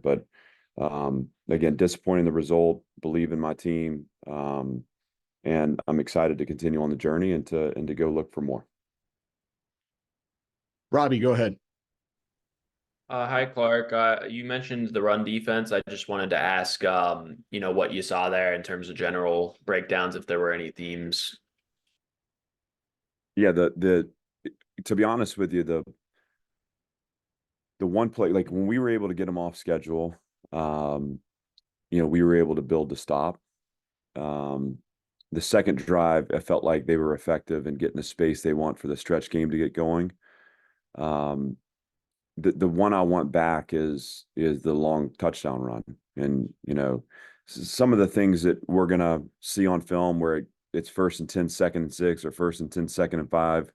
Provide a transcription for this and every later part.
But again, disappointing the result, believe in my team. And I'm excited to continue on the journey and to go look for more. Robbie, go ahead. Hi, Clark. You mentioned the run defense. I just wanted to ask, what you saw there in terms of general breakdowns, if there were any themes. Yeah, the to be honest with you, the one play, like when we were able to get them off schedule, we were able to build the stop. Um, the second drive, I felt like they were effective in getting the space they want for the stretch game to get going. Um, the one I want back is the long touchdown run. And, some of the things that we're gonna see on film where it's 1st and 10, 2nd and 6, or 1st and 10, 2nd and 5,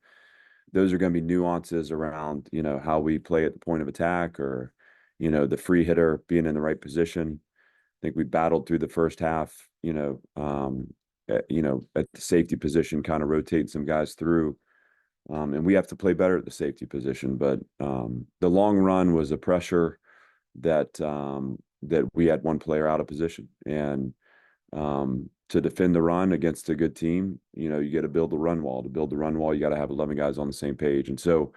those are going to be nuances around, how we play at the point of attack, or, the free hitter being in the right position. I think we battled through the first half, at the safety position, kind of rotating some guys through. And we have to play better at the safety position. But the long run was a pressure that we had one player out of position. And to defend the run against a good team, you got to build the run wall. To build the run wall, you got to have 11 guys on the same page. And so,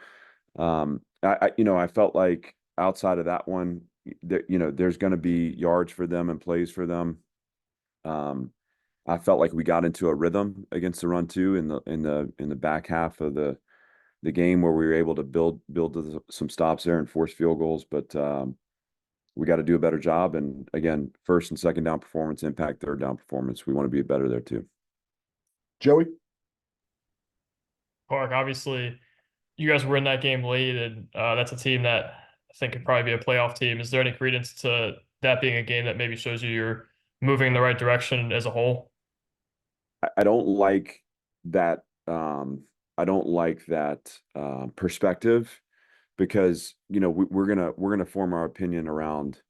I felt like outside of that one, there's going to be yards for them and plays for them. I felt like we got into a rhythm against the run too in the back half of the game, where we were able to build some stops there and force field goals. But we got to do a better job. And again, 1st and 2nd down performance impact 3rd down performance. We want to be better there too. Joey? Clark, obviously, you guys were in that game late, and that's a team that I think could probably be a playoff team. Is there any credence to that being a game that maybe shows you you're moving in the right direction as a whole? I don't like that. I don't like that perspective, because we're gonna form our opinion around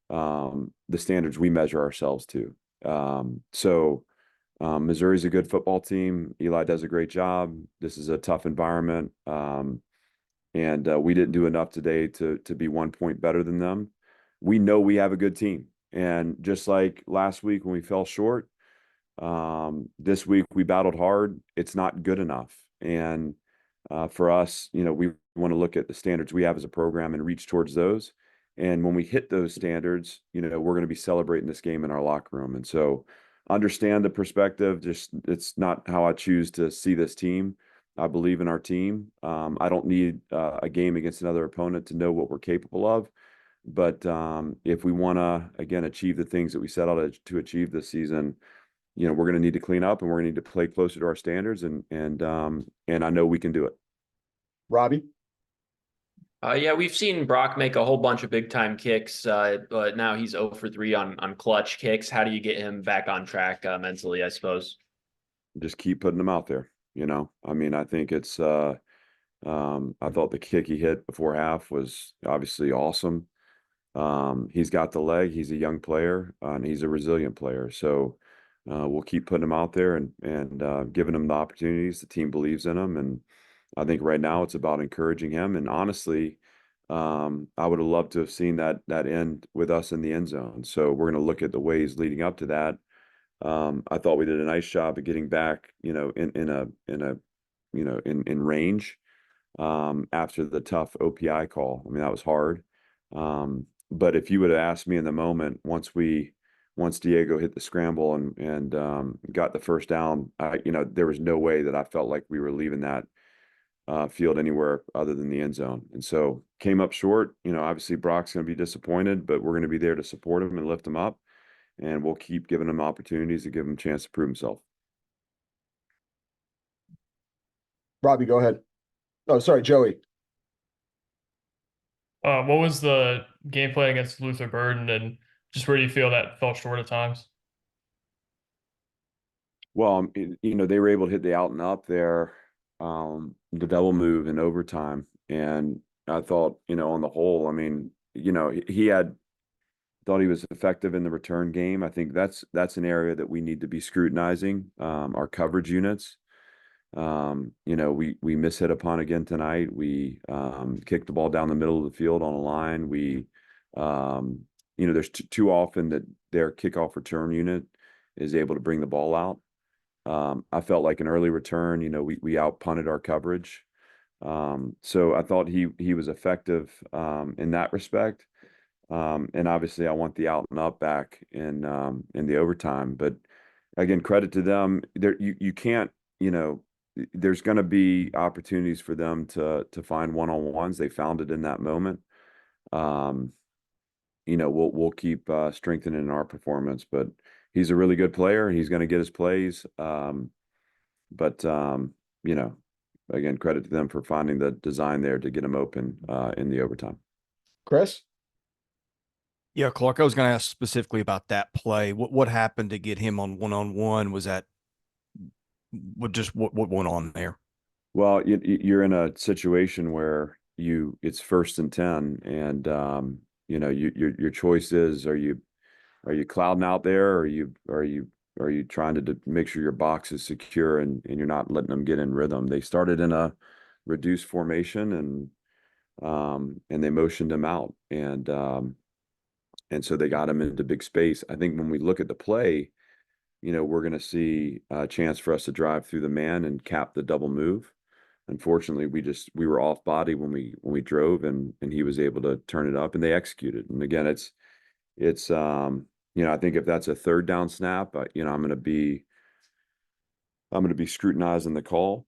the standards we measure ourselves to. Missouri's a good football team. Eli does a great job. This is a tough environment, and we didn't do enough today to be 1 point better than them. We know we have a good team, and just like last week when we fell short, this week we battled hard. It's not good enough. And for us, we want to look at the standards we have as a program and reach towards those. And when we hit those standards, we're going to be celebrating this game in our locker room. And so understand the perspective. Just, it's not how I choose to see this team. I believe in our team. I don't need a game against another opponent to know what we're capable of. But if we want to, again, achieve the things that we set out to achieve this season, we're going to need to clean up, and we're going to need to play closer to our standards. And I know we can do it. Robbie? Yeah, we've seen Brock make a whole bunch of big time kicks, but now he's 0 for 3 on clutch kicks. How do you get him back on track mentally, I suppose? Just keep putting them out there. I mean, I think it's, I thought the kick he hit before half was obviously awesome. He's got the leg. He's a young player, and he's a resilient player. So we'll keep putting him out there and giving him the opportunities. The team believes in him, and I think right now it's about encouraging him. And honestly, I would have loved to have seen that end with us in the end zone. So we're going to look at the ways leading up to that. I thought we did a nice job of getting back, in range after the tough OPI call. I mean, that was hard. But if you would have asked me in the moment, once Diego hit the scramble and got the 1st down, there was no way that I felt like we were leaving that field anywhere other than the end zone. And so came up short. Obviously Brock's going to be disappointed, but we're going to be there to support him and lift him up. And we'll keep giving him opportunities to give him a chance to prove himself. Robbie, go ahead. Oh, sorry, Joey. What was the game plan against Luther Burden, and just where do you feel that fell short at times? Well, they were able to hit the out and up there, the double move in overtime. And I thought, on the whole, I mean, thought he was effective in the return game. I think that's an area that we need to be scrutinizing, our coverage units. We mishit upon again tonight. We kicked the ball down the middle of the field on a line. We there's too often that their kickoff return unit is able to bring the ball out. I felt like an early return, we out punted our coverage. So I thought he was effective in that respect. And obviously I want the out and up back in the overtime. But again, credit to them. You can't, there's going to be opportunities for them to find one-on-ones. They found it in that moment. We'll keep strengthening our performance, but he's a really good player. He's going to get his plays. But again, credit to them for finding the design there to get him open in the overtime. Chris? Yeah, Clark, I was going to ask specifically about that play. What happened to get him on one-on-one? Was that what went on there? Well, you're in a situation where it's 1st and 10, and your choice is, are you clouding out there, or are you trying to make sure your box is secure and you're not letting them get in rhythm? They started in a reduced formation, and they motioned him out, and so they got him into big space. I think when we look at the play, we're going to see a chance for us to drive through the man and cap the double move. Unfortunately, we were off body when we drove, and he was able to turn it up, and they executed. And again, it's I think if that's a 3rd down snap, I'm going to be scrutinizing the call,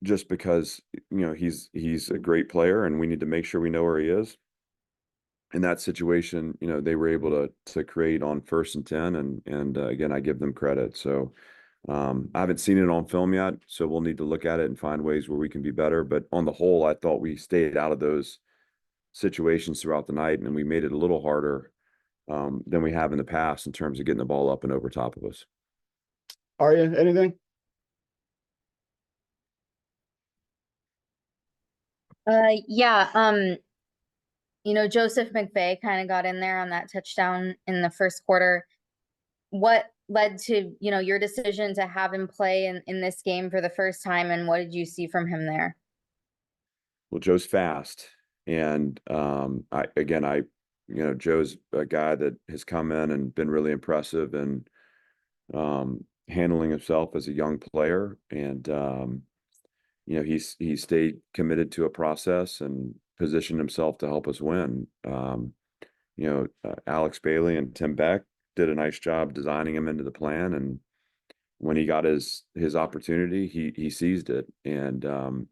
just because he's a great player, and we need to make sure we know where he is. In that situation, they were able to create on 1st and 10, and again, I give them credit. So I haven't seen it on film yet, so we'll need to look at it and find ways where we can be better. But on the whole, I thought we stayed out of those situations throughout the night, and we made it a little harder than we have in the past in terms of getting the ball up and over top of us. Arya, anything? Yeah, Joseph McVay kind of got in there on that touchdown in the first quarter. What led to, your decision to have him play in this game for the first time, and what did you see from him there? Well, Joe's fast, and Joe's a guy that has come in and been really impressive and handling himself as a young player, and he stayed committed to a process and positioned himself to help us win. Alex Bailey and Tim Beck did a nice job designing him into the plan, and when he got his opportunity, he seized it, and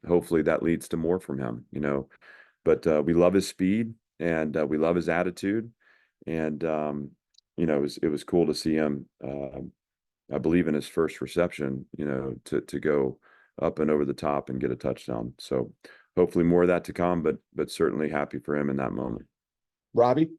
hopefully that leads to more from him. But we love his speed, and we love his attitude, and it was cool to see him. I believe in his first reception, to go up and over the top and get a touchdown. So hopefully more of that to come, but certainly happy for him in that moment. Robbie?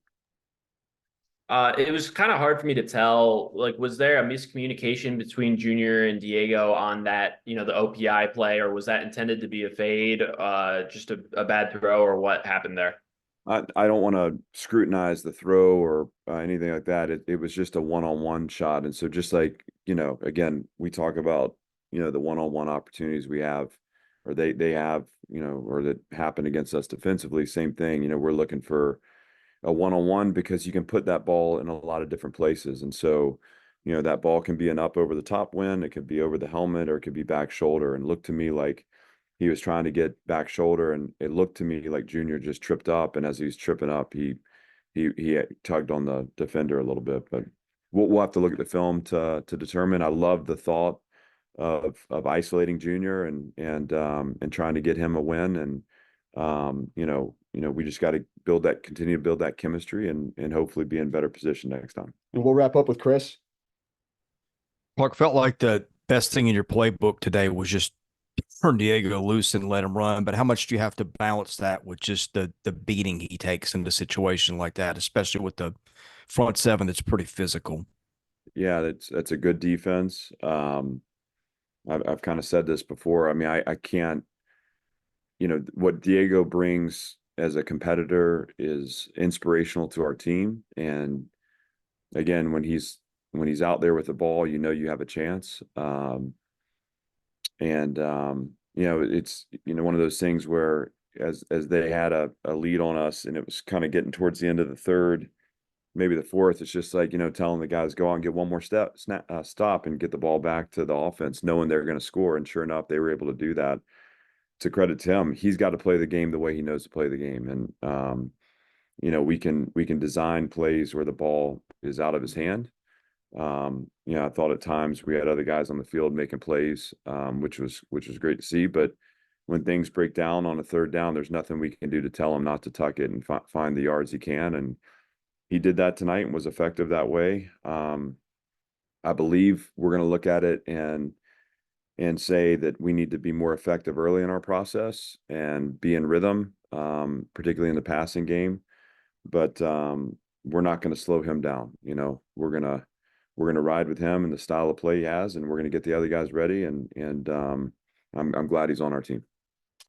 It was kind of hard for me to tell, like, was there a miscommunication between Junior and Diego on that, the OPI play, or was that intended to be a fade, just a bad throw, or what happened there? I don't want to scrutinize the throw or anything like that. It was just a one-on-one shot. And so just like, again, we talk about, the one-on-one opportunities we have, or they have, or that happen against us defensively. Same thing, we're looking for a one-on-one because you can put that ball in a lot of different places. And so, that ball can be an up over the top win. It could be over the helmet, or it could be back shoulder. And looked to me like he was trying to get back shoulder, and it looked to me like Junior just tripped up. And as he was tripping up, he tugged on the defender a little bit. But we'll have to look at the film to determine. I love the thought of isolating Junior and trying to get him a win. And we just got to continue to build that chemistry and hopefully be in better position next time. And we'll wrap up with Chris. Clark, felt like the best thing in your playbook today was just turn Diego loose and let him run. But how much do you have to balance that with just the beating he takes in a situation like that, especially with the front seven that's pretty physical? Yeah, that's a good defense. I've kind of said this before. I mean, I can't, what Diego brings as a competitor is inspirational to our team. And again, when he's out there with the ball, you have a chance. It's one of those things where as they had a lead on us, and it was kind of getting towards the end of the third, maybe the fourth, it's just like, telling the guys go on, get one more stop and get the ball back to the offense, knowing they're going to score. And sure enough, they were able to do that. To credit to him, he's got to play the game the way he knows to play the game. And, we can design plays where the ball is out of his hand. I thought at times we had other guys on the field making plays, which was great to see. But when things break down on a third down, there's nothing we can do to tell him not to tuck it and find the yards he can. And he did that tonight and was effective that way. I believe we're going to look at it and say that we need to be more effective early in our process and be in rhythm, particularly in the passing game. But we're not going to slow him down. We're gonna ride with him and the style of play he has, and we're gonna get the other guys ready. And I'm glad he's on our team.